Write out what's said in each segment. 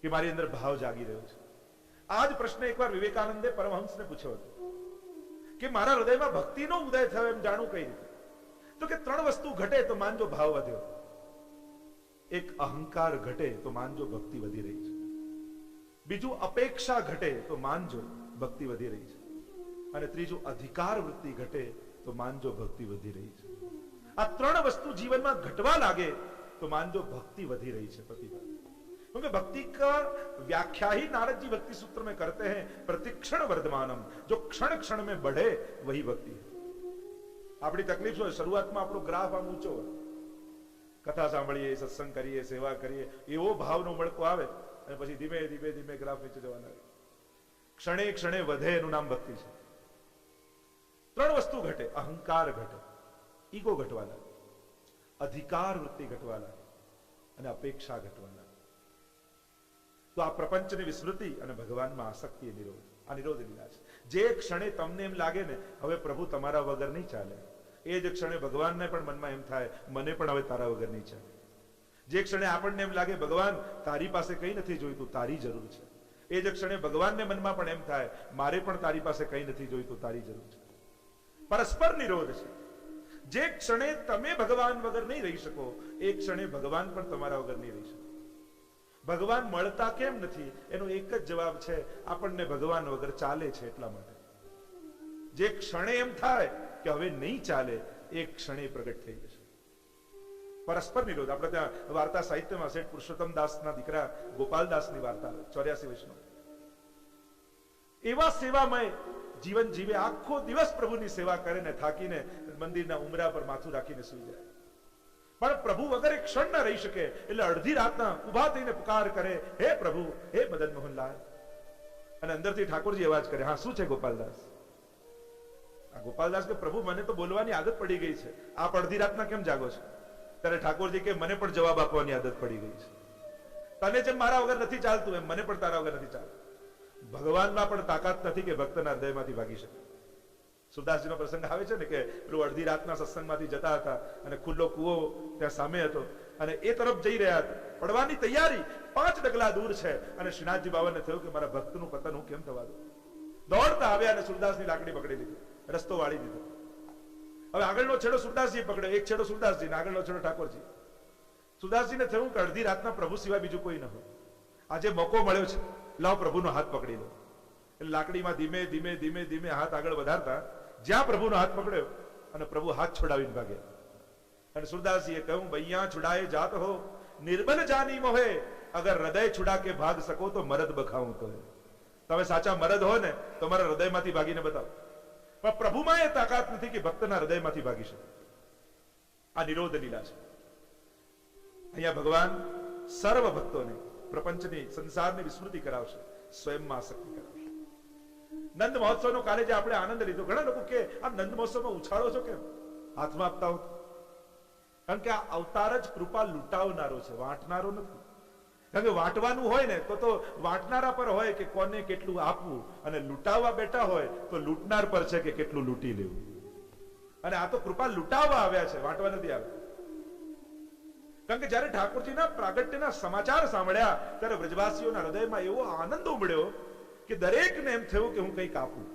કે મારી અંદર ભાવ જાગી રહ્યો છે? આ જ પ્રશ્ન એકવાર વિવેકાનંદે પરમહંસને પૂછ્યો હતો કે મારા હૃદયમાં ભક્તિનો ઉદય થયો એમ જાણું કઈ રીતે? તો કે 3 વસ્તુ ઘટે તો માનજો ભાવ વધ્યો, એક અહંકાર ઘટે તો માનજો ભક્તિ વધી રહી છે, બીજું અપેક્ષા ઘટે તો માનજો ભક્તિ વધી રહી છે, અને ત્રીજું અધિકાર વૃત્તિ ઘટે તો માનજો ભક્તિ વધી રહી છે. આ 3 વસ્તુ जीवन घटवा लागे तो मानजो भक्ति वधी रही है प्रतिभा. क्योंकि भक्ति का व्याख्या ही नारद जी भक्ति सूत्र में करते हैं, प्रतिक्षण वर्धमानम, जो क्षण क्षण में बढ़े वही भक्ति है. अपनी तकलीफ हो शुरुआत में આપણો ગ્રાફ આમ ઊંચો હોય, કથા સાંભળીએ, સત્સંગ કરીએ, સેવા કરીએ, એવો ભાવનો મળકો આવે અને પછી ધીમે ધીમે ધીમે ગ્રાફ નીચે જવા લાગે. ક્ષણે ક્ષણે વધે એનું નામ ભક્તિ છે. 3 વસ્તુ ઘટે, અહંકાર ઘટે, ઈગો ઘટવા લાગે, અધિકાર વૃત્તિ ઘટવા લાગે અને અપેક્ષા ઘટવા લાગે. તો આ પ્રપંચની વિસ્મૃતિ અને ભગવાનમાં આસક્તિ એ નિરોધ, આ નિરોધ લીલા છે. જે ક્ષણે તમને એમ લાગે ને હવે પ્રભુ તમારા વગર નહીં ચાલે, એ જ ક્ષણે ભગવાનને પણ મનમાં એમ થાય મને પણ હવે તારા વગર નહીં ચાલે. જે ક્ષણે આપણને એમ લાગે ભગવાન તારી પાસે કંઈ નથી જોઈતું, તારી જરૂર છે, એ જ ક્ષણે ભગવાનને મનમાં પણ એમ થાય મારે પણ તારી પાસે કંઈ નથી જોઈતું, તારી જરૂર છે. પરસ્પર નિરોધ છે. જે ક્ષણે તમે ભગવાન વગર નહીં રહી શકો, એ ક્ષણે ભગવાન પણ તમારા વગર નહીં રહી શકે. ભગવાન મળતા કેમ નથી એનો એક જ જવાબ છે, આપણને ભગવાન વગર ચાલે છે એટલા માટે. જે ક્ષણે એમ થાય કે હવે નહીં ચાલે, એ ક્ષણે પ્રગટ થઈ જશે. પરસ્પર નિરોધ. આપણે ત્યાં વાર્તા સાહિત્યમાં શેઠ પુરુષોત્તમ દાસના દીકરા ગોપાલદાસની વાર્તા 84 વૈષ્ણવ એવા સેવામય જીવન જીવે, આખો દિવસ પ્રભુની સેવા કરે ને થાકીને મંદિરના ઉમરા પર માથું રાખીને સૂઈ જાય, પણ પ્રભુ વગર એક ક્ષણ ન રહી શકે. એટલે અડધી રાતના ઉભા થઈને પુકાર કરે, હે પ્રભુ, હે મદન મોહનલાલ. અને અંદરથી ઠાકોરજી અવાજ કરે, હા શું છે ગોપાલદાસ? આ ગોપાલદાસ કે પ્રભુ મને તો બોલવાની આદત પડી ગઈ છે, આપ અડધી રાતના કેમ જાગો છો? ત્યારે ઠાકોરજી કે મને પણ જવાબ આપવાની આદત પડી ગઈ છે. તને જેમ મારા વગર નથી ચાલતું એમ મને પણ તારા વગર નથી ચાલતું. ભગવાનમાં પણ તાકાત નથી કે ભક્તના હૃદયમાંથી ભાગી શકે. સુરદાસજીનો પ્રસંગ આવે છે ને કે પેલું અડધી રાતના સત્સંગમાંથી જતા હતા અને ખુલ્લો કૂવો ત્યાં સામે હતો અને એ તરફ જઈ રહ્યા હતા, પડવાની તૈયારી 5 ડગલા દૂર છે અને શ્રીનાથજી બાબાને થયું કે મારા ભક્તનું પતન હું કેમ થવા દઉં. દોડતા આવ્યા અને સુરદાસની લાકડી પકડી લીધી, રસ્તો વાળી દીધો. હવે આગળનો છેડો સુરદાસજી પકડ્યો, એક છેડો સુરદાસજી, આગળનો છેડો ઠાકોરજી. સુરદાસજીને થયું કે અડધી રાતના પ્રભુ સિવાય બીજું કોઈ ન હોય, આજે મોકો મળ્યો છે, લાવ પ્રભુનો હાથ પકડી લો. એટલે લાકડીમાં ધીમે ધીમે ધીમે ધીમે હાથ આગળ વધારતા જ્યાં પ્રભુનો હાથ પકડ્યો અને પ્રભુ હાથ છોડાવીને ભાગે. અને સુરદાસજીએ કહ્યું, ભૈયા છુડાએ જાત હો નિર્બલ જાની મોહે, અગર હૃદય છુડા કે ભાગ શકો તો મરદ બખાવું તો. તમે સાચા મરદ હો ને તો મારા હૃદયમાંથી ભાગીને બતાવો. પણ પ્રભુમાં એ તાકાત નથી કે ભક્તના હૃદયમાંથી ભાગી શકે. આ નિરોધ લીલા છે. અહીંયા ભગવાન સર્વ ભક્તોને પ્રપંચની સંસારની વિસ્મૃતિ કરાવશે, સ્વયંમાં આસક્તિ કરાવશે. નંદ મહોત્સવનો કાલે જે આપણે આનંદ લીધો, ઘણા લોકો કે આ નંદ મહોત્સવમાં ઉછાળો છો કેમ, હાથમાં આપતા હો? કારણ કે આ અવતાર જ કૃપા લૂંટાવનારો છે, વાંટનારો નથી. કારણ કે વાંટવાનું હોય ને તો વાંટનારા પર હોય કે કોને કેટલું આપવું, અને લૂંટાવવા બેઠા હોય તો લૂંટનાર પર છે કે કેટલું લૂંટી લેવું. અને આ તો કૃપા લૂંટાવવા આવ્યા છે, વાંટવા નથી આવ્યા. કારણ કે જયારે ઠાકોરજીના પ્રાગટ્યના સમાચાર સાંભળ્યા ત્યારે વ્રજવાસીઓના હૃદયમાં એવો આનંદ ઉમડ્યો કે દરેકને એમ થયું કે હું કંઈક આપું.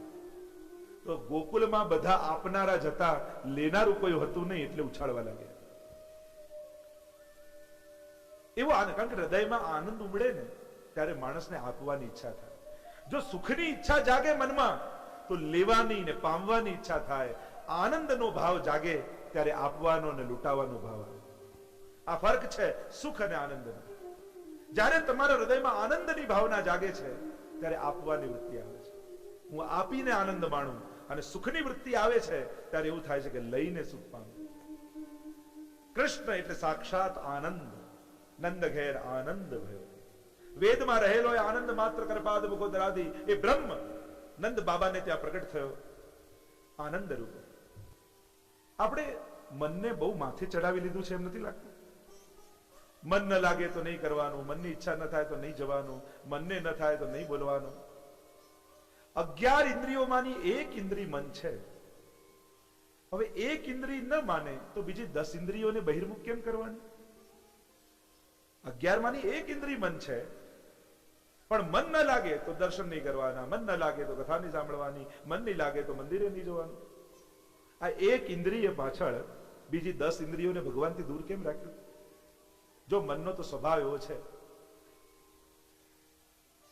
તો ગોકુલમાં બધા આપનારા જતા, લેનારું કોઈ હતું નહીં, એટલે ઉછાળવા લાગ્યા. એવો આનંદ, કારણ કે હૃદયમાં આનંદ ઉમડે ને ત્યારે માણસને આપવાની ઈચ્છા થાય. જો સુખની ઈચ્છા જાગે મનમાં તો લેવાની ને પામવાની ઈચ્છા થાય. આનંદનો ભાવ જાગે ત્યારે આપવાનો ને લૂંટાવાનો ભાવ આવે. આ ફરક છે સુખ અને આનંદનો. જ્યારે તમારા હૃદયમાં આનંદની ભાવના જાગે છે ત્યારે આપવાની વૃત્તિ આવે છે, હું આપીને આનંદ માણું. અને સુખની વૃત્તિ આવે છે ત્યારે એવું થાય છે કે લઈને સુખ પામું. કૃષ્ણ એટલે સાક્ષાત આનંદ, નંદ ઘેર આનંદ ભયો. વેદમાં રહેલો એ આનંદ માત્ર કરપાદ મુખોદરાદી, એ બ્રહ્મ નંદ બાબાને ત્યાં પ્રગટ થયો આનંદ રૂપે. આપણે મનને બહુ માથે ચડાવી લીધું છે એમ નથી લાગતું? મન ન લાગે તો નહીં કરવાનું, મનની ઈચ્છા ન થાય તો નહીં જવાનું, મનને ન થાય તો નહીં બોલવાનું. 11 ઇન્દ્રિયોમાંની એક ઇન્દ્રિય મન છે. હવે એક ઇન્દ્રિય ન માને તો બીજી 10 ઇન્દ્રિયોને બહિર્મુખ કેમ કરવાની? 11 માંની એક ઇન્દ્રિય મન છે, પણ મન ન લાગે તો દર્શન નહીં કરવાના, મન ન લાગે તો કથા નહીં સાંભળવાની, મન નહીં લાગે તો મંદિરે નહીં જવાનું. આ એક ઇન્દ્રિય પાછળ બીજી 10 ઇન્દ્રિયોને ભગવાનથી દૂર કેમ રાખ્યું? જો મનનો તો સ્વભાવ એવો છે,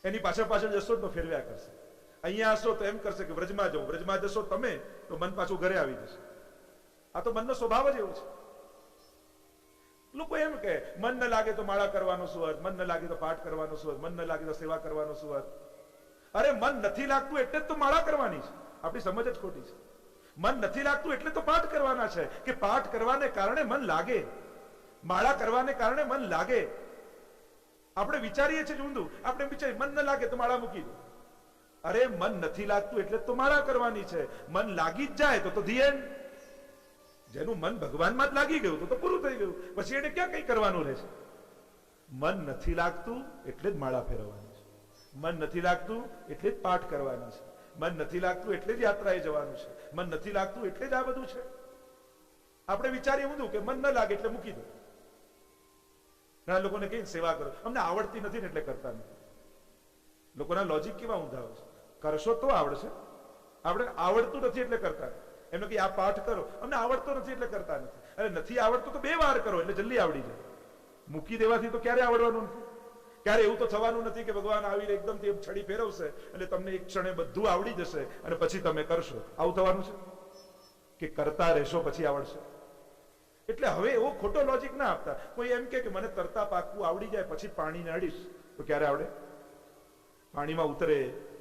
એની પાછળ પાછળ જશો તો ફેરવ્યા કરશે. અહીંયા હશો તો એમ કરશે કે વ્રજમાં જાઓ, વ્રજમાં જશો તમે તો મન પાછું ઘરે આવી જશે. આ તો મનનો સ્વભાવ જ એવો છે. લોકો એમ કે મન ન લાગે તો માળા કરવાનો શું અર્થ, મન ન લાગે તો પાઠ કરવાનો શું અર્થ, મન ન લાગે તો સેવા કરવાનો શું અર્થ? અરે મન નથી લાગતું એટલે જ તો માળા કરવાની છે. આપણી સમજ જ ખોટી છે. મન નથી લાગતું એટલે તો પાઠ કરવાના છે કે પાઠ કરવાને કારણે મન લાગે, માળા કરવાને કારણે મન લાગે. આપણે વિચારીએ છીએ ઊંધું. આપણે વિચારીએ મન ન લાગે તો માળા મૂકી દો. અરે મન નથી લાગતું એટલે તો માળા કરવાની છે. મન લાગી જ જાય તો ધી એન્ડ. જેનું મન ભગવાનમાં જ લાગી ગયું તો પૂરું થઈ ગયું. પછી એને ક્યાં કઈ કરવાનું રહેશે? મન નથી લાગતું એટલે જ માળા ફેરવવાની છે, મન નથી લાગતું એટલે જ પાઠ કરવાના છે, મન નથી લાગતું એટલે જ યાત્રાએ જવાનું છે, મન નથી લાગતું એટલે જ આ બધું છે. આપણે વિચારીએ ઊંધું કે મન ન લાગે એટલે મૂકી દો. ઘણા લોકોને કઈ સેવા કરો, અમને આવડતી નથી ને એટલે કરતા નથી. લોકોના લોજિક કેવા ઊંધા હોય છે. કરશો તો આવડશે, આપણે આવડતું નથી એટલે કરતા નથી. એમને કે આ પાઠ કરો, અમને આવડતો નથી એટલે કરતા નથી. અરે નથી આવડતું તો 2 વાર કરો એટલે જલ્દી આવડી જાય. મૂકી દેવાથી તો ક્યારે આવડવાનું નથી. ક્યારે એવું તો થવાનું નથી કે ભગવાન આવીને એકદમથી છડી ફેરવશે એટલે તમને એક ક્ષણે બધું આવડી જશે અને પછી તમે કરશો. આવું થવાનું છે કે કરતા રહેશો પછી આવડશે? એટલે હવે એવો ખોટો લોજિક ના આપતા. કોઈ એમ કે મને તરતા પાકવું આવડી જાય પછી પાણીને અડીશ તો ક્યારે આવડે? પાણીમાં ઉતરે,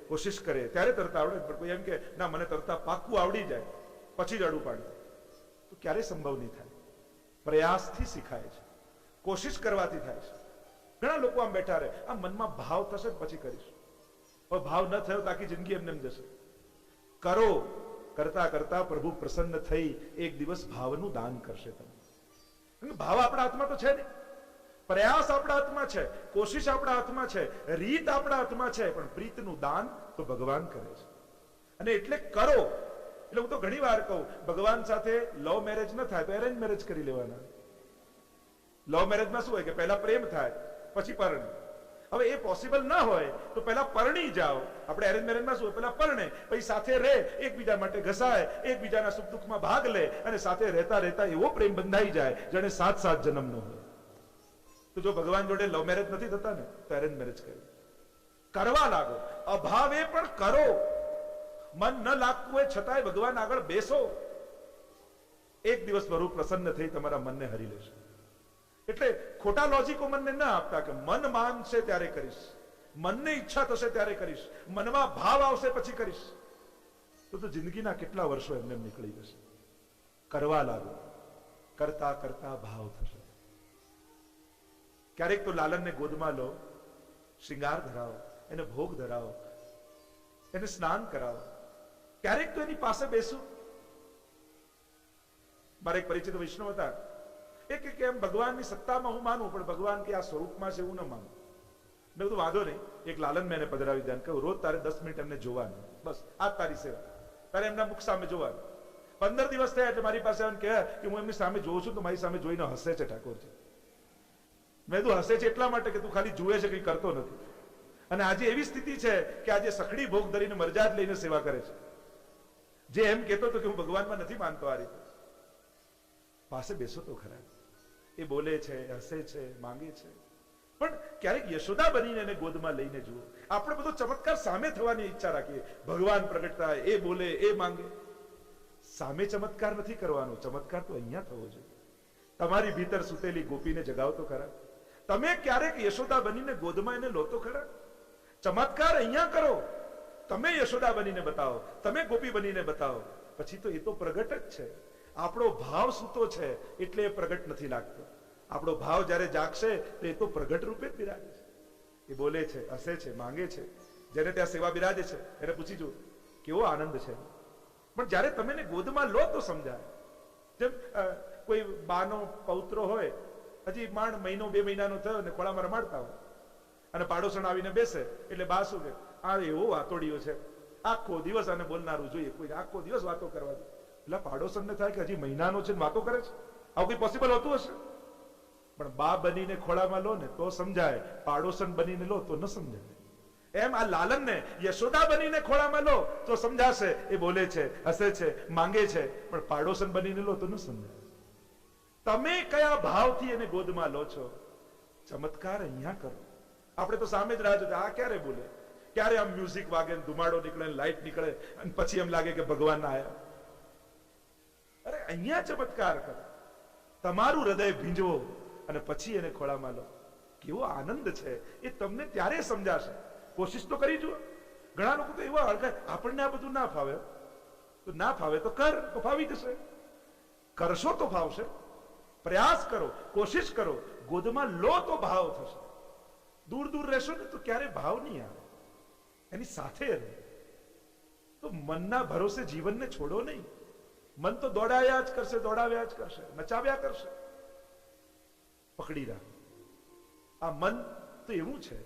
કોશિશ કરે ત્યારે તરતા આવડે. પણ કોઈ એમ કે ના મને તરતા પાકવું આવડી જાય પછી જ અડું પાણી, તો ક્યારેય સંભવ નહીં થાય. પ્રયાસથી શીખાય છે, કોશિશ કરવાથી થાય છે. ઘણા લોકો આમ બેઠા રહે, આ મનમાં ભાવ થશે પછી કરીશ. હવે ભાવ ન થયો તો આખી જિંદગી એમને એમ જશે. કરો, કરતા કરતા પ્રભુ પ્રસન્ન થઈ એક દિવસ ભાવનું દાન કરશે તમને. ભાવ આપણા હાથમાં તો છે ને, પ્રયાસ આપણા હાથમાં છે, કોશિશ આપણા હાથમાં છે, રીત આપણા હાથમાં છે, પણ પ્રીતનું દાન તો ભગવાન કરે છે. અને એટલે કરો. એટલે હું તો ઘણી વાર કહું, ભગવાન સાથે લવ મેરેજ ન થાય તો એરેન્જ મેરેજ કરી લેવાના. લવ મેરેજમાં શું હોય કે પહેલા પ્રેમ થાય પછી પરણે. હવે એ પોસિબલ ના હોય તો પહેલા પરણી જાઓ. આપણે એરેન્જ મેરેજમાં શું હોય, પહેલા પરણે પછી સાથે રહે, એકબીજા માટે ઘસાય, એકબીજાના સુખ દુઃખમાં ભાગ લે અને સાથે રહેતા રહેતા એવો પ્રેમ બંધાઈ જાય જેને 7 જન્મનો હોય. તો જો ભગવાન જોડે લવ મેરેજ નથી થતા ને તો એરેન્જ મેરેજ કરી કરવા લાગો. અભાવે પણ કરો. મન ન લાગતું હોય છતાંય ભગવાન આગળ બેસો. એક દિવસ પ્રભુ પ્રસન્ન થઈ તમારા મનને હરી લેશે. એટલે ખોટા લોજિકો મનને ના આપતા કે મન માનશે ત્યારે કરીશ, મનને ઈચ્છા થશે ત્યારે કરીશ, મનમાં ભાવ આવશે પછી કરીશ. તો જિંદગીના કેટલા વર્ષો એમને નીકળી જશે. કરવા લાગો. કરતા કરતા ભાવ થશે. ક્યારેક તો લાલનને ગોદમાં લો, શિંગાર ધરાવો, એને ભોગ ધરાવો, એને સ્નાન કરાવો. ક્યારેક તો એની પાસે બેસો. મારે એક પરિચિત વૈષ્ણવ હતા, એક કે એમ ભગવાનની સત્તામાં હું માનું પણ ભગવાન કે આ સ્વરૂપમાં છે હું ન માનું. મેં બધું વાંધો નહીં, એક લાલન મેં એને પધરાવી ધ્યાન કહ્યું રોજ તારે 10 મિનિટ એમને જોવાનું, બસ આ તારી સેવા, તારે એમના મુખ સામે જોવાનું. 15 દિવસ થયા એટલે મારી પાસે કહે કે હું એમની સામે જોઉં છું તો મારી સામે જોઈને હસે છે ઠાકોરજી. મેં તું હસે છે એટલા માટે કે તું ખાલી જુએ છે, કઈ કરતો નથી. અને આજે એવી સ્થિતિ છે કે આજે સખડી ભોગ ધરીને મરજાદ લઈને સેવા કરે છે. જે એમ કહેતો હતો કે હું ભગવાનમાં નથી માનતો આ રીતે. પાસે બેસો તો ખરા. એ બોલે છે, હસે છે, માંગે છે, પણ ક્યારેક યશોદા બનીને એને ગોદમાં લઈને જુઓ. આપણે બધો ચમત્કાર સામે થવાની ઈચ્છા રાખીએ. ભગવાન પ્રગટ થાય, એ બોલે, એ માંગે. સામે ચમત્કાર નથી કરવાનો, ચમત્કાર તો અહીંયા થવો જોઈએ. તમારી ભીતર સુતેલી ગોપીને જગાવો તો ખરા. તમે ક્યારેક યશોદા બનીને ગોદમાં એને લો તો ખરા. ચમત્કાર અહીંયા કરો. તમે યશોદા બનીને બતાવો, તમે ગોપી બનીને બતાવો, પછી તો એ તો પ્રગટ જ છે. આપણો ભાવ સૂતો છે એટલે એ પ્રગટ નથી લાગતો. આપણો ભાવ જ્યારે જાગશે તો એ તો પ્રગટ રૂપે જ બિરાજે છે. એ બોલે છે, હસે છે, માંગે છે. જેને ત્યાં સેવા બિરાજે છે એને પૂછી જુઓ કેવો આનંદ છે. પણ જ્યારે તમે એને ગોદમાં લો તો સમજાય. જેમ કોઈ બાનો પૌત્રો હોય, હજી માંડ 1-2 મહિનાનો થયો ને ખોળામાં રમાડતા હોય અને પાડોશણ આવીને બેસે એટલે બા શું કે આ એવો વાતોડિયો છે, આખો દિવસ આને બોલનારું જોઈએ, કોઈ આખો દિવસ વાતો કરવા દે. એટલે પાડોશણને થાય કે હજી મહિનાનો છે ને વાતો કરે છે. આવું કોઈ પોસિબલ હોતું હશે? પણ બા બનીને ખોળામાં લો ને તો સમજાય, પાડોશણ બનીને લો તો ન સમજાય. એમ આ લાલનને યશોદા બનીને ખોળામાં લો તો સમજાશે, એ બોલે છે, હસે છે, માંગે છે, પણ પાડોશન બનીને લો તો ન સમજાય. તમે કયા ભાવથી એને ગોદમાં લો છો, ચમત્કાર અહીંયા કરો. આપણે તો સામે જ રાહ જોતા, આ ક્યારે બોલે, ક્યારે આમ મ્યુઝિક વાગે, ધુમાડો નીકળે, લાઈટ નીકળે, અને પછી એમ લાગે કે ભગવાન ના આયા. અરે અહીંયા ચમત્કાર કરો, તમારું હૃદય ભીંજવો અને પછી એને ખોળામાં લો. કેવો આનંદ છે એ તમને ત્યારે સમજાશે. કોશિશ તો કરી જુઓ. ઘણા લોકો તો એવા હળગાય, આપણને આ બધું ના ફાવે, તો ના ફાવે તો કર, તો ફાવી જશે. કરશો તો ફાવશે. પ્રયાસ કરો, કોશિશ કરો, ગોદમાં લો તો ભાવ થશે. દૂર દૂર રહેશો ને તો ક્યારે ભાવ નહીં આવે, એની સાથે રહે. તો મનના ભરોસે જીવનને છોડો નહીં. મન તો દોડાવ્યા જ કરશે, દોડાવ્યા જ કરશે, નચાવ્યા કરશે. પકડી રાખ. આ મન તો એવું છે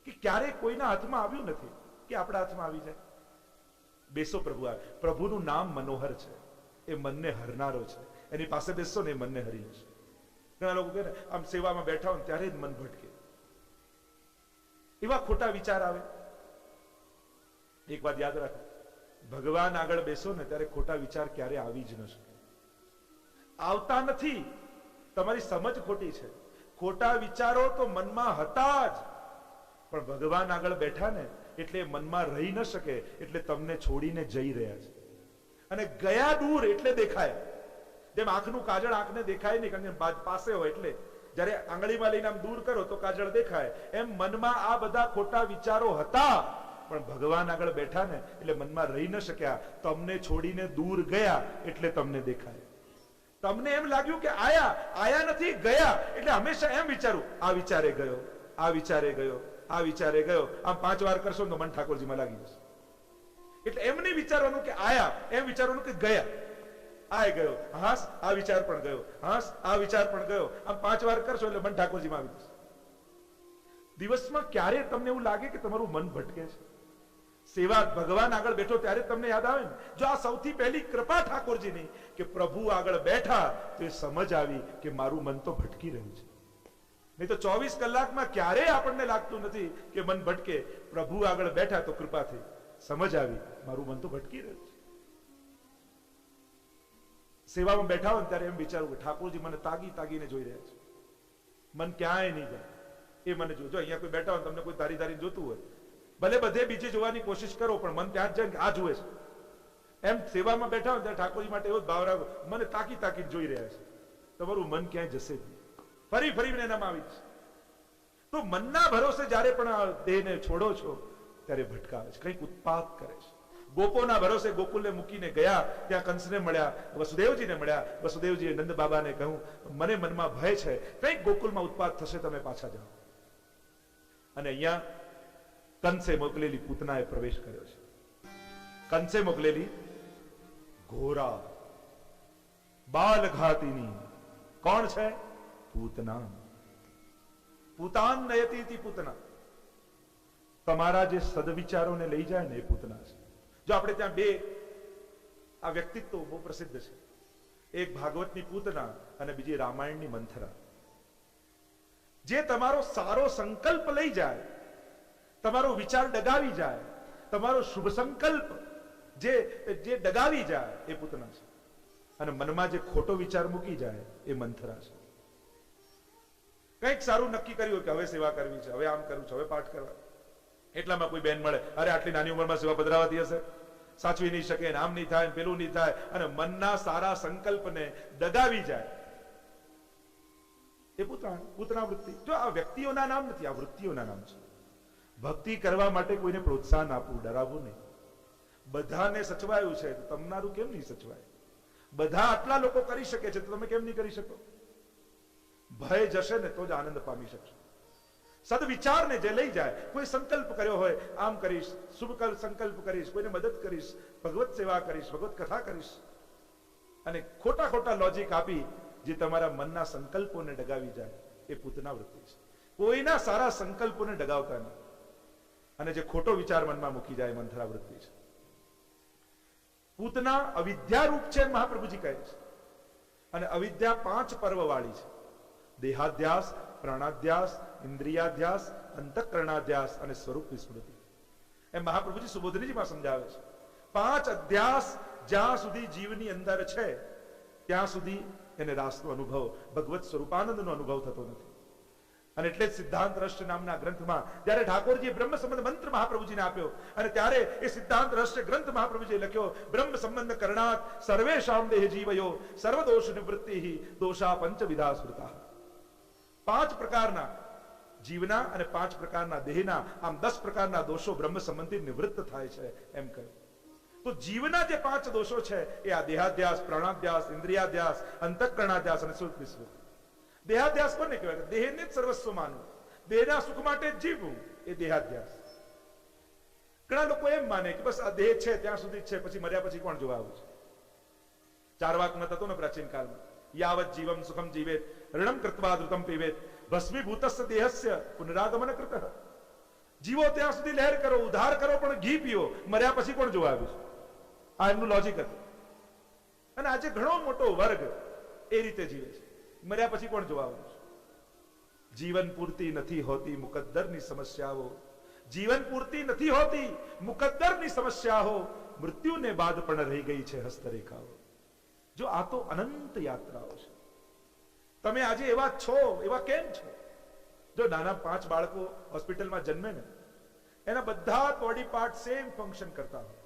કે ક્યારેય કોઈના હાથમાં આવ્યું નથી કે આપણા હાથમાં આવી જાય. બેસો પ્રભુ આવે. પ્રભુનું નામ મનોહર છે, એ મનને હરનારો છે. એની પાસે બેસો ને એ મનને હરી જશે. ઘણા લોકો કહે ને આમ સેવામાં બેઠા હોય ત્યારે જ મન ભટકે, એવા ખોટા વિચાર આવે. એક વાત યાદ રાખો, ભગવાન આગળ બેસો ને ત્યારે ખોટા વિચાર ક્યારે આવી જ ન શકે. આવતા નથી, તમારી સમજ ખોટી છે. ખોટા વિચારો તો મનમાં હતા જ, પણ ભગવાન આગળ બેઠા ને એટલે મનમાં રહી ન શકે, એટલે તમને છોડીને જઈ રહ્યા છે. અને ગયા દૂર એટલે દેખાય. જેમ આંખનું કાજળ આંખને દેખાય નહીં, કારણ કે પાસે હોય એટલે. જ્યારે આંગળીમાં લઈને આમ દૂર કરો તો કાજળ દેખાય, એમ મનમાં આ બધા ખોટા વિચારો હતા, પણ ભગવાન આગળ બેઠા ને એટલે મનમાં રહી ન શક્યા. તમને છોડીને દૂર ગયા એટલે તમને દેખાય. તમને એમ લાગ્યું કે આયા નથી, ગયા. એટલે હંમેશા એમ વિચારું, આ વિચારે ગયો, આ વિચારે ગયો, આ વિચારે ગયો. આમ 5 વાર કરશો તો મન ઠાકોરજીમાં લાગી જશે. એટલે એમ નહીં વિચારવાનું કે આયા, એમ વિચારવાનું કે ગયા. આ ગયો, હાસ, આ વિચાર પણ ગયો, હાસ, આ વિચાર પણ ગયો. આમ 5 વાર કરશો એટલે મન ઠાકોરજીમાં આવી જશે. દિવસમાં ક્યારે તમને એવું લાગે કે તમારું મન ભટકે છે? સેવા ભગવાન આગળ બેઠો ત્યારે તમને યાદ આવે ને, જો આ સૌથી પહેલી કૃપા ઠાકોરજીની કે પ્રભુ આગળ બેઠા તો એ સમજ આવી કે મારું મન તો ભટકી રહ્યું છે. નહીં તો 24 કલાકમાં ક્યારેય આપણને લાગતું નથી કે મન ભટકે. પ્રભુ આગળ બેઠા તો કૃપા થઈ, સમજ આવી મારું મન તો ભટકી રહ્યું છે. સેવામાં બેઠા હોય ત્યારે એમ વિચારવું કે ઠાકોરજી મને તાગીને જોઈ રહ્યા છે, મન ક્યાંય નહીં જાય, એ મને જો. અહીંયા કોઈ બેઠા હોય, તમને કોઈ ધારી જોતું હોય, ભલે બધે બીજે જોવાની કોશિશ કરો, પણ મન ત્યાં જ જાય કે આ જુએ છે. એમ સેવામાં બેઠા હોય ત્યારે ઠાકોરજી માટે એવો જ ભાવ રાખો, મને તાકીને જોઈ રહ્યા છે. તમારું મન ક્યાંય જશે જ નહીં, ફરીને એનામાં આવી જશે. તો મનના ભરોસે જયારે પણ દેહને છોડો છો ત્યારે ભટકાવે છે, કંઈક ઉત્પાત કરે છે. ગોપોના ભરોસે ગોકુલને મૂકીને ગયા, ત્યાં કંસને મળ્યા, વસુદેવજીને મળ્યા. વસુદેવજીએ નંદ બાબાને કહ્યું, મને મનમાં ભય છે, કંઈક ગોકુલમાં ઉત્પાત થશે, તમે પાછા જાઓ. અને અહીંયા કંસે મોકલેલી પૂતનાએ પ્રવેશ કર્યો છે. કંસે મોકલેલી ઘોરા બાલઘાતીની કોણ છે? પૂતના. પૂતાન નયતી પૂતના. તમારા જે સદવિચારોને લઈ જાય ને એ પૂતના છે. જો આપણે ત્યાં બે આ વ્યક્તિત્વ બહુ પ્રસિદ્ધ છે, એક ભાગવતની પૂતના અને બીજી રામાયણની મંથરા. જે તમારો સારો સંકલ્પ લઈ જાય, તમારો વિચાર ડગાવી જાય, તમારો શુભ સંકલ્પ જે ડગાવી જાય એ પૂતના છે. અને મનમાં જે ખોટો વિચાર મૂકી જાય એ મંથરા છે. કંઈક સારું નક્કી કર્યું કે હવે સેવા કરવી છે, હવે આમ કરવું છે, હવે પાઠ કરવા, એટલામાં કોઈ બેન મળે, અરે આટલી નાની ઉંમરમાં સેવા પધરાવાતી હશે, સાચવી નહીં શકે, આમ નહીં થાય, પેલું નહીં થાય, અને મનના સારા સંકલ્પને દગાવી જાય એ પૂતના વૃત્તિ. જો આ વ્યક્તિઓના નામ નથી, આ વૃત્તિઓના નામ છે. ભક્તિ કરવા માટે કોઈને પ્રોત્સાહન આપવું, ડરાવવું નહીં. બધાને સચવાયું છે તો તમારું કેમ નહીં સચવાય? બધા આટલા લોકો કરી શકે છે તો તમે કેમ નહીં કરી શકો? ભય જશે ને તો જ આનંદ પામી શકશો. સદવિચારને જે લઈ જાય, કોઈ સંકલ્પ કર્યો હોય, આમ કરીશ, શુભ સંકલ્પ કરીશ, કોઈને મદદ કરીશ, ભગવત સેવા કરીશ, ભગવત કથા કરીશ, અને ખોટા લોજિક આપી જે તમારા મનના સંકલ્પોને ડગાવી જાય એ પૂતના વૃત્તિ છે. કોઈના સારા સંકલ્પોને ડગાવતા નહીં, અને જે ખોટો વિચાર મનમાં મૂકી જાય મંથરા વૃત્તિ છે. પૂતના અવિદ્યા રૂપ છે મહાપ્રભુજી કહે છે. અને અવિદ્યા 5 પર્વ વાળી છે: દેહાધ્યાસ, પ્રાણાધ્યાસ, ઇન્દ્રિયાધ્યાસ, અંતઃકરણાધ્યાસ અને સ્વરૂપ વિસ્મૃતિ. એમ મહાપ્રભુજી સુબોધનીજીમાં સમજાવે છે. 5 અધ્યાસ જ્યાં સુધી જીવની અંદર છે ત્યાં સુધી એને રાસનો અનુભવ, ભગવત સ્વરૂપાનંદનો અનુભવ થતો નથી. અને એટલે જ સિદ્ધાંત રહસ્ય નામના ગ્રંથમાં જ્યારે ઠાકોરજીએ બ્રહ્મ સંબંધ મંત્ર મહાપ્રભુજીને આપ્યો અને ત્યારે એ સિદ્ધાંત રહસ્ય ગ્રંથ મહાપ્રભુજીએ લખ્યો, બ્રહ્મ સંબંધ કરણાત સર્વેષામ દેહ જીવયો સર્વદોષ નિવૃત્તિ દોષા પંચવિધા સ્મૃતા. 5 પ્રકારના જીવના અને 5 પ્રકારના દેહના, આમ 10 પ્રકારના દોષો બ્રહ્મ સંબંધી નિવૃત્ત થાય છે એમ કહ્યું. તો જીવના જે 5 દોષો છે એ આ દેહાધ્યાસ, પ્રાણાધ્યાસ, ઇન્દ્રિયાધ્યાસ, અંતઃકરણાધ્યાસ અને સુખ વિસ્મૃતિ. દેહાધ્યાસ કોને કહેવાય? દેહને જ સર્વસ્વ માનવું, દેહના સુખ માટે જ જીવવું, એ દેહાધ્યાસ. ઘણા લોકો એમ માને કે બસ આ દેહ છે ત્યાં સુધી છે, પછી મર્યા પછી કોણ જોવા આવું છે. ચારવાકમાં હતો ને પ્રાચીન કાળમાં, યાવત જીવમ સુખમ જીવેત ઋણમ કૃત્વા ધૃતમ પીવેત ભસ્મીભૂતસ્ય દેહસ્ય પુનરાગમન કૃતઃ. જીવો ત્યાં સુધી લહેર કરો, ઉધાર કરો, પણ ઘી પીઓ, મર્યા પછી કોણ જોવા આવ્યું છે. આ એમનું લોજિક હતું. અને આજે ઘણો મોટો વર્ગ એ રીતે જીવે છે, મર્યા પછી કોણ જોવા આવ્યું છે. જીવન પૂર્તિ નથી હોતી મુકદ્દરની સમસ્યાઓ, જીવન પૂર્તિ નથી હોતી મુકદ્દરની સમસ્યાઓ, મૃત્યુને બાદ પણ રહી ગઈ છે હસ્તરેખાઓ. જો આ તો અનંત યાત્રાઓ છે. તમે આજે એવા છો, એવા કેમ છો? જો નાના 5 બાળકો હોસ્પિટલમાં જન્મે ને, એના બધા બોડી પાર્ટ સેમ ફંક્શન કરતા હોય.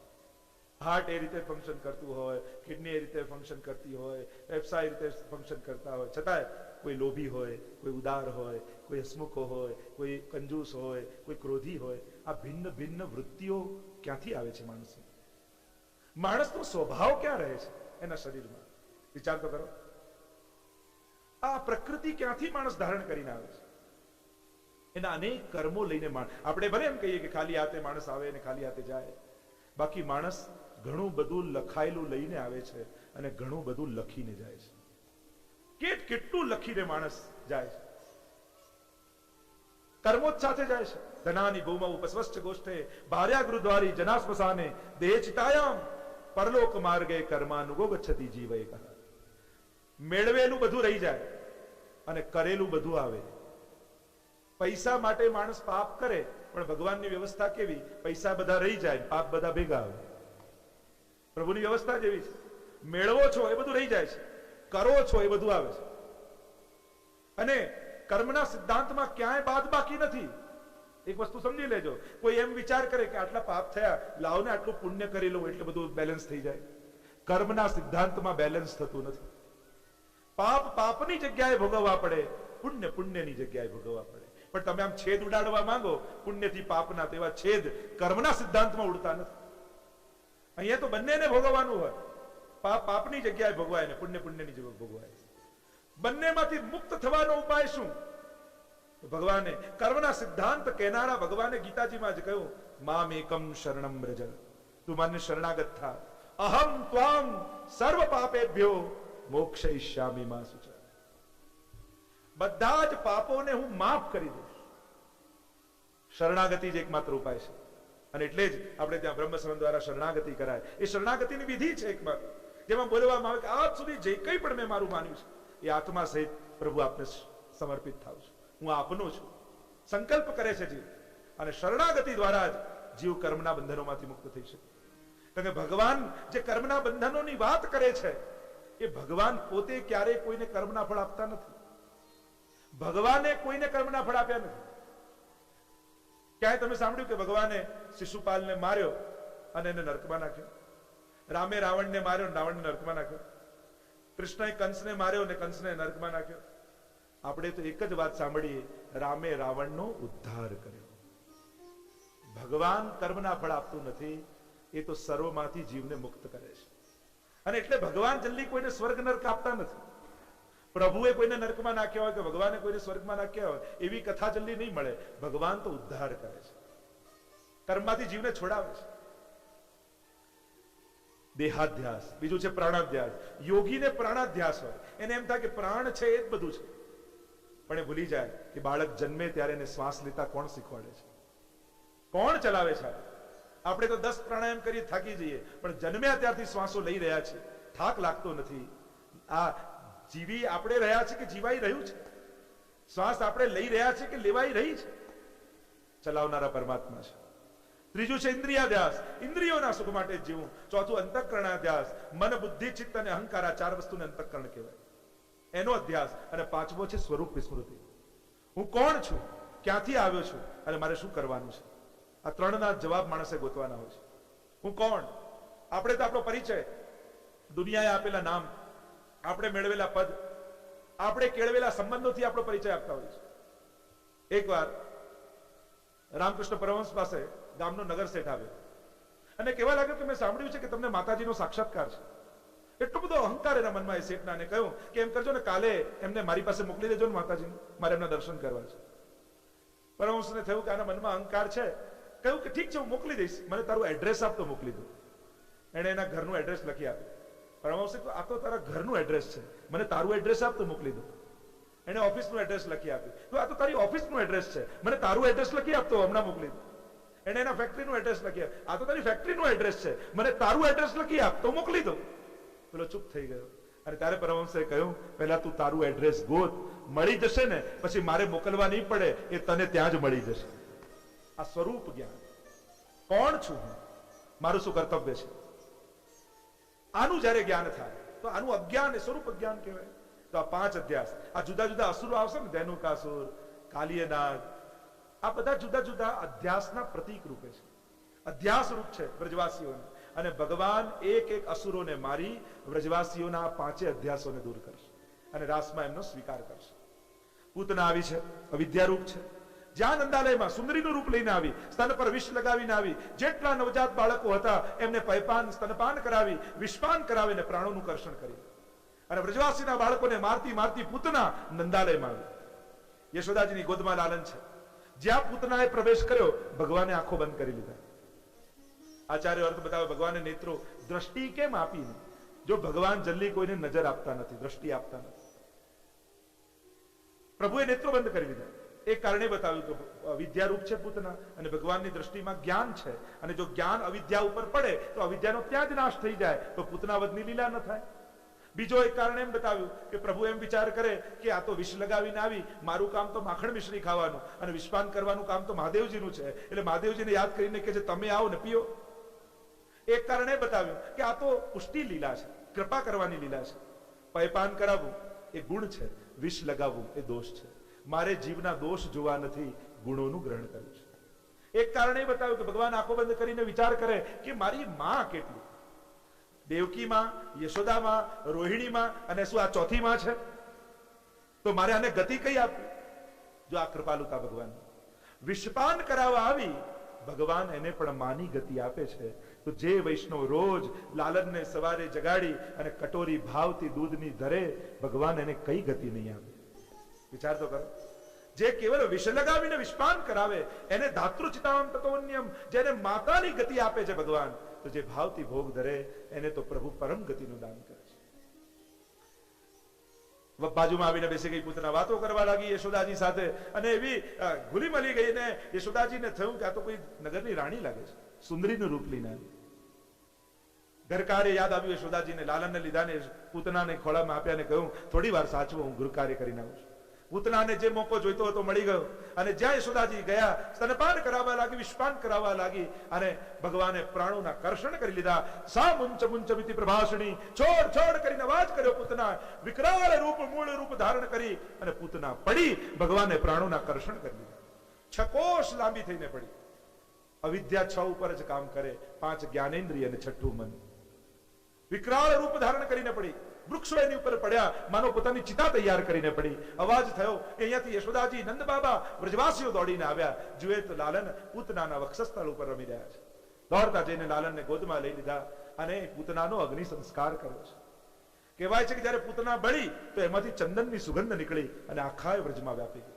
હાર્ટ એ રીતે ફંક્શન કરતું હોય, કિડની એ રીતે ફંક્શન કરતી હોય, ફેફસા એ રીતે ફંક્શન કરતા હોય, છતાંય કોઈ લોભી હોય, કોઈ ઉદાર હોય, કોઈ હસમુખો હોય, કોઈ કંજૂસ હોય, કોઈ ક્રોધી હોય. આ ભિન્ન ભિન્ન વૃત્તિઓ ક્યાંથી આવે છે માણસને? માણસનો સ્વભાવ ક્યાં રહે છે એના શરીરમાં? વિચાર તો કરો. આ પ્રકૃતિ ક્યાંથી માણસ ધારણ કરીને આવે છે? એના અનેક કર્મો લઈને આપણે ભલે એમ કહીએ કે ખાલી હાથે માણસ આવે અને ખાલી હાથે જાય, બાકી માણસ ઘણું બધું લખાયેલું લઈને આવે છે અને ઘણું બધું લખીને જાય છે. કેટલું લખીને માણસ જાય છે. કર્મો જ સાથે જાય છે. ધનાની ભૂમૌ ઉપસ્વશ્ચ ગોષ્ઠે ભાર્યા ગૃદ્વારી જનાસ્મસાને દેહ ચિતાયામ પરલોક માર્ગે કર્માનુગો ગચ્છતિ જીવય કહા. મેળવેલું બધું રહી જાય અને કરેલું બધું આવે. પૈસા માટે માણસ પાપ કરે, પણ ભગવાનની વ્યવસ્થા કેવી? પૈસા બધા રહી જાય, પાપ બધા ભેગા આવે. પ્રભુની વ્યવસ્થા જેવી છે. મેળવો છો એ બધું રહી જાય છે, કરો છો એ બધું આવે છે. અને કર્મના સિદ્ધાંતમાં ક્યાંય બાદ બાકી નથી. એક વસ્તુ સમજી લેજો. કોઈ એમ વિચાર કરે કે આટલા પાપ થયા, લાવ ને આટલું પુણ્ય કરી લઉં એટલે બધું બેલેન્સ થઈ જાય. કર્મના સિદ્ધાંતમાં બેલેન્સ થતું નથી. પાપ પાપની જગ્યાએ ભોગવવા પડે, પુણ્ય પુણ્યની જગ્યાએ ભોગવવા પડે. પણ તમે આમ છેદ ઉડાડવા માંગો પુણ્યથી પાપના, તેવા છેદ કર્મના સિદ્ધાંતમાં ઉડતા નથી. અહીંયા તો બંનેને ભોગવવાનું હોય. પાપ પાપની જગ્યાએ ભોગવાય ને પુણ્ય પુણ્યની જગ્યાએ ભોગવાય. બંનેમાંથી મુક્ત થવાનો ઉપાય શું? ભગવાને કર્મના સિદ્ધાંત કહેનારા ભગવાને ગીતાજીમાં જ કહ્યું, મામ એકમ શરણમ વ્રજ, તું મને શરણાગત થા, અહમ ત્વામ સર્વ પાપેભ્યો મોક્ષયિષ્યામિ મા શુચિ. બધા જ પાપોને હું માફ કરી દઈશ. શરણાગતિ જ એકમાત્ર ઉપાય છે. અને એટલે જ આપણે ત્યાં બ્રહ્મ સંબંધ દ્વારા શરણાગતિ કરાય. એ શરણાગતિની વિધિ છે એકમાત્ર, જેમાં બોલવામાં આવે કે આજ સુધી જે કંઈ પણ મેં મારું માન્યું છે એ આત્મા સહિત પ્રભુ આપને સમર્પિત થાઉં છું, હું આપનો છું. સંકલ્પ કરે છે જીવ, અને શરણાગતિ દ્વારા જ જીવ કર્મના બંધનોમાંથી મુક્ત થઈ શકે. કારણ કે ભગવાન જે કર્મના બંધનોની વાત કરે છે, એ ભગવાન પોતે ક્યારેય કોઈને કર્મના ફળ આપતા નથી. ભગવાને કોઈને કર્મના ફળ આપ્યા નથી. ક્યાંય તમે સાંભળ્યું કે ભગવાને શિશુપાલને માર્યો અને એને નરકમાં નાખ્યો? રામે રાવણને માર્યો, રાવણને નરકમાં નાખ્યો? કૃષ્ણએ કંસને માર્યો અને કંસને નરકમાં નાખ્યો? આપણે તો એક જ વાત સાંભળીએ, રામે રાવણનો ઉદ્ધાર કર્યો. ભગવાન કર્મના ફળ આપતું નથી, એ તો સર્વમાંથી જીવને મુક્ત કરે છે. અને એટલે ભગવાન જલ્દી કોઈને સ્વર્ગ નરક આપતા નથી. પ્રભુએ કોઈને નરકમાં નાખ્યા હોય કે ભગવાને કોઈને સ્વર્ગમાં નાખ્યા હોય એવી કથા જલ્દી નહીં મળે. ભગવાન તો ઉદ્ધાર કરે છે, કર્મમાંથી જીવને છોડાવે છે. દેહાધ્યાસ, બીજું છે પ્રાણાધ્યાસ. યોગીને પ્રાણાધ્યાસ હોય, એને એમ થાય કે પ્રાણ છે એ જ બધું છે, પણ એ ભૂલી જાય કે બાળક જન્મે ત્યારે એને શ્વાસ લેતા કોણ શીખવાડે છે, કોણ ચલાવે છે. આપણે તો 10 પ્રાણાયામ કરીએ થાકી જઈએ, પણ જન્મ્યા ત્યારથી શ્વાસો લઈ રહ્યા છે, થાક લાગતો નથી. આ જીવી આપણે રહ્યા છે કે જીવાઈ રહ્યું છે? શ્વાસ આપણે લઈ રહ્યા છે કે લેવાઈ રહી છે, ચલાવનારા પરમાત્મા છે. ત્રીજું છે ઇન્દ્રિયાધ્યાસ, ઇન્દ્રિયોના સુખ માટે જીવવું. ચોથું અંતઃકરણાધ્યાસ, મન બુદ્ધિ ચિત્ત અને અહંકાર, આ ચાર વસ્તુને અંતઃકરણ કહેવાય, એનો અધ્યાસ. અને પાંચમો છે સ્વરૂપ વિસ્મૃતિ. હું કોણ છું, ક્યાંથી આવ્યો છું અને મારે શું કરવાનું છે. આ ત્રણના જવાબ માણસે ગોતવાના હોય છે. હું કોણ, આપણે તો આપણો પરિચય, દુનિયાએ આપેલા નામ, આપણે મેળવેલા પદ, આપણે કેળવેલા સંબંધોથી આપણો પરિચય આપતા હોય છે. એકવાર રામકૃષ્ણ પરમહંસ પાસે ગામનો નગર શેઠ આવ્યો અને કહેવા લાગ્યો કે મેં સાંભળ્યું છે કે તમને માતાજીનો સાક્ષાત્કાર છે. એટલો બધો અહંકાર એના મનમાં એ શેઠના, અને કહ્યું કે એમ કરજો ને, કાલે એમને મારી પાસે મોકલી દેજો ને માતાજીને, મારે એમના દર્શન કરવા છે. પરમહંસને થયું કે આના મનમાં અહંકાર છે. કહ્યું કે ઠીક છે, હું મોકલી દઈશ, મને તારું એડ્રેસ આપ તો મોકલી દઉં. એણે એના ઘરનું એડ્રેસ લખી આપ્યું. પરમહંસે કહ્યું, આ તો તારા ઘરનું એડ્રેસ છે, મને તારું એડ્રેસ આપ તો મોકલી દઉં. એને ઓફિસનું એડ્રેસ લખી આપ્યું. તો આ તો તારી ઓફિસનું એડ્રેસ છે, મને તારું એડ્રેસ લખી આપતો હમણાં મોકલી દઉં. એને એના ફેક્ટરીનું એડ્રેસ લખી આપ્યું. આ તો તારી ફેક્ટરીનું એડ્રેસ છે, મને તારું એડ્રેસ લખી આપ તો મોકલી દઉં. પેલો ચૂપ થઈ ગયો. અને ત્યારે પરમહંસે કહ્યું, પહેલા તું તારું એડ્રેસ ગોત, મળી જશે ને પછી મારે મોકલવા નહીં પડે, એ તને ત્યાં જ મળી જશે. આ સ્વરૂપ જ્ઞાન, કોણ છું હું, મારું શું કર્તવ્ય છે, આનું જયારે જ્ઞાન થાય તો આનું અજ્ઞાન એ સ્વરૂપ અજ્ઞાન કહેવાય. તો આ પાંચ અધ્યાસ, આ જુદા જુદા અસુરો આવશે ને, ધેનુકાસુર, કાલિયનાગ, આ બધા જુદા જુદા અધ્યાસના પ્રતીક રૂપે છે, અધ્યાસ રૂપ છે વ્રજવાસીઓને. અને ભગવાન એક એક અસુરોને મારી વ્રજવાસીઓના પાંચે અધ્યાસોને દૂર કરશે અને રાસમાં એમનો સ્વીકાર કરશે. પૂતના આવી છે, અવિદ્યારૂપ છે. જ્યાં નંદાલયમાં સુંદરીનું રૂપ લઈને આવી, સ્તન પર વિષ લગાવીને આવી, જેટલા નવજાત બાળકો હતા એમને પયપાન સ્તનપાન કરાવી, વિષપાન કરાવીને પ્રાણોનું કર્ષણ કર્યું. અને વ્રજવાસીના બાળકોને મારતી મારતી પૂતના નંદાલયમાં આવી. યશોદાજીની ગોદમાં લાલન છે. જ્યાં પૂતનાએ પ્રવેશ કર્યો, ભગવાને આંખો બંધ કરી લીધા. આચાર્ય અર્થ બતાવે, ભગવાને નેત્રો દ્રષ્ટિ કેમ આપી? જો ભગવાન જલ્દી કોઈને નજર આપતા નથી, દ્રષ્ટિ આપતા નથી, પ્રભુએ નેત્રો બંધ કરી દીધા. એક કારણે બતાવ્યું કે અવિદ્યારૂપ છે પૂતના, અને ભગવાનની દ્રષ્ટિમાં જ્ઞાન છે, અને જો જ્ઞાન અવિદ્યા ઉપર પડે તો અવિદ્યાનો ત્યાં જ નાશ થઈ જાય, તો પૂતના વધની લીલા ન થાય. બીજો એક કારણ એમ બતાવ્યું કે પ્રભુ એમ વિચાર કરે કે આ તો વિષ લગાવીને આવી, મારું કામ તો માખણ મિશ્રી ખાવાનું અને વિષપાન કરવાનું કામ તો મહાદેવજીનું છે, એટલે મહાદેવજીને યાદ કરીને કે તમે આવો ને પીઓ. એક કારણ એ બતાવ્યું કે આ તો પુષ્ટિ લીલા છે, કૃપા કરવાની લીલા છે. પયપાન કરાવવું એ ગુણ છે, વિષ લગાવવું એ દોષ છે. મારે જીવના દોષ જોવા નથી, ગુણોનું ગ્રહણ કર્યું છે. એક કારણ એ બતાવ્યું કે ભગવાન આંખો બંધ કરીને વિચાર કરે કે મારી માં કેટલી, દેવકી માં, યશોદા માં, રોહિણી માં, અને શું આ ચોથી માં છે, તો મારે આને ગતિ કઈ આપવી? જો આ કૃપાલુતા ભગવાન. વિષપાન કરાવવા આવી, ભગવાન એને પણ માની ગતિ આપે છે. તો જે વૈષ્ણવ રોજ લાલનને સવારે જગાડી અને કટોરી ભાવથી દૂધની ધરે, ભગવાન એને કઈ ગતિ નહીં આપે? વિચાર તો કરો. જે કેવલ વિષ લગાવીને વિષપાન કરાવે એને ધાતૃચિતામ તતોન્યમ, જેને માતાની ગતિ આપે છે ભગવાન, તો જે ભાવથી ભોગ ધરે એને તો પ્રભુ પરમ ગતિનું દાન કરે છે. બાજુમાં આવીને બેસી ગઈ પૂતના, વાતો કરવા લાગી યશોદાજી સાથે, અને એવી ઘુલી મળી ગઈ ને યશોદાજીને થયું કે આ તો કોઈ નગરની રાણી લાગે છે, સુંદરીનું રૂપ લઈને આવી. ઘરકારે યાદ આવ્યું યશોદાજીને, લાલનને લીધા ને પૂતનાને ખોળામાં આપ્યા ને કહ્યું થોડી વાર સાચવો, હું ગૃહકાર્ય કરીને આવું છું. પૂતનાને જે મોકો જોઈતો હતો મળી ગયો, અને જ્યાં યશોદાજી ગયા સ્તનપાન કરાવવા લાગી, વિષપાન કરાવવા લાગી, અને ભગવાને પ્રાણોના કર્ષણ કરી લીધા. સા મુંચ મુંચ મિતિ પ્રભાષણી, છોડ છોડ કરીને અવાજ કર્યો પૂતના, વિકરાળ રૂપ મૂળ રૂપ ધારણ કરી અને પૂતના પડી, ભગવાને પ્રાણોના કર્ષણ કરી લીધા. 6 કોષ લાંબી થઈને પડી. અવિદ્યા 6 ઉપર જ કામ કરે, 5 જ્ઞાનેન્દ્રિય અને 6ઠું મન. વિકરાળ રૂપ ધારણ કરીને પડી, વૃક્ષો એની ઉપર પડ્યા, માનો પોતાની ચિતા તૈયાર કરીને પડી. અવાજ થયો, અહીંયાથી યશોદાજી, નંદ બાબા, વ્રજવાસીઓ દોડીને આવ્યા. જુએ તો લાલન પૂતનાના વક્ષસ્થળ ઉપર રમી રહ્યા છે. દોડતા જઈને લાલનને ગોદમાં લઈ લીધા અને પૂતનાનો અગ્નિ સંસ્કાર કર્યો છે. કહેવાય છે કે જયારે પૂતના બળી તો એમાંથી ચંદનની સુગંધ નીકળી અને આખા વ્રજમાં વ્યાપી ગઈ.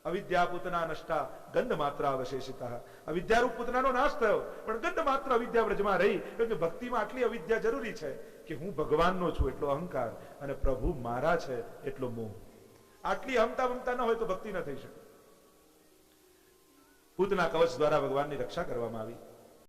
અવિદ્યા પૂતના નષ્ટા ગંધ માત્ર અવશેષિતા. અવિદ્યારૂપ પૂતનાનો નાશ થયો, પણ ગંધ માત્ર અવિદ્યા વ્રજમાં રહી. કારણ કે ભક્તિમાં આટલી અવિદ્યા જરૂરી છે કે હું ભગવાનનો છું એટલો અહંકાર, અને પ્રભુ મારા છે એટલો મોહ. આટલી અહમતા મમતા ન હોય તો ભક્તિ ન થઈ શકે. પૂતના કવચ દ્વારા ભગવાનની રક્ષા કરવામાં આવી.